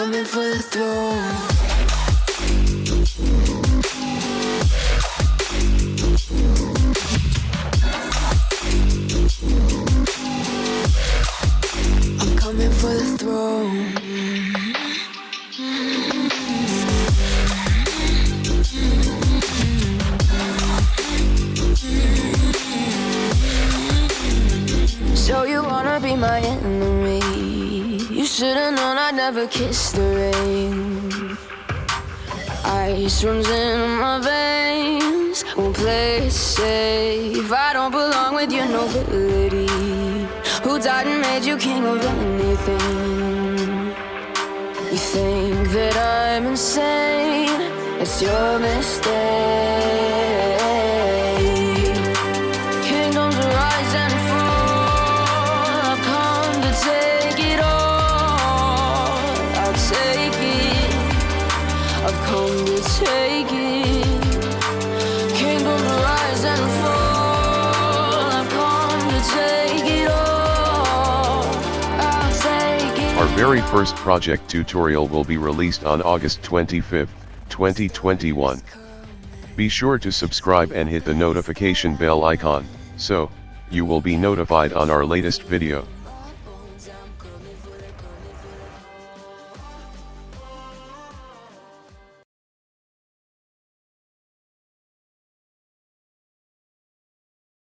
coming for the throne. I'm coming for the throne. So you wanna be my enemy? You should've known I'd never kiss the rain. Ice runs in my veins, won't play it safe. I don't belong with your nobility. Who died and made you king of anything? You think that I'm insane, it's your mistake. Kingdoms rise and fall, I've come to take it all. I'll take it, I've come to take it. Kingdoms rise and fall, I've come to take it all. I'll take it. Our very first project tutorial will be released on August 25th, 2021. Be sure to subscribe and hit the notification bell icon, so you will be notified on our latest video.